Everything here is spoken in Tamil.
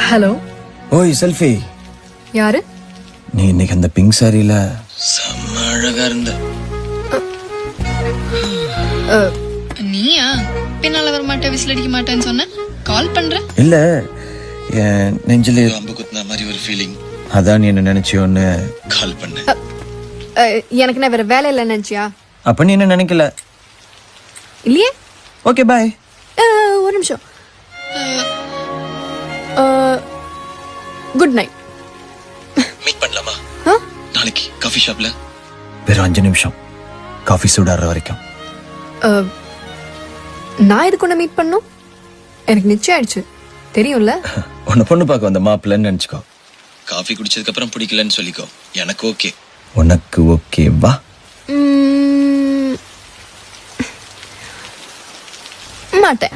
ஹலோ. ஓய் செல்ஃபி. யாரு? நீ இன்னைக்கு அந்த பிங்க் சாரியில செம்ம அழகா இருந்த. நீயா? பின்னால வர மாட்டேன், விசில் அடிக்க மாட்டேன்னு சொன்ன. கால் பண்ற? இல்ல, என் நெஞ்சில அம்பு குத்துன மாதிரி ஒரு ஃபீலிங். அதான் நீ என்ன நினைச்சியோன்னு கால் பண்ண. எனக்கு நான் வேற வேலை இல்லை நினைச்சியா? அப்ப நீ என்ன நினைக்கல? இல்லையே. Okay bye. ஒரு நிமிஷம். Good night. மீட் பண்ணலாமா நாளைக்கு காஃபி ஷாப்ல? வெறும் 5 நிமிஷம், காஃபி சூடாற வரைக்கும். நான் இதுக்கு ஒன்று மீட் பண்ணும்? எனக்கு நிச்சயம் ஆயிடுச்சு, தெரியும்ல. உன்னை பொண்ணு பார்க்க வந்த மாப்பிள்ளன்னு நினைச்சுக்கோ. காஃபி குடிச்சதுக்கு அப்புறம் பிடிக்கலன்னு சொல்லிக்கோ. எனக்கு ஓகே. உனக்கு ஓகே வா. மாட்டேன்.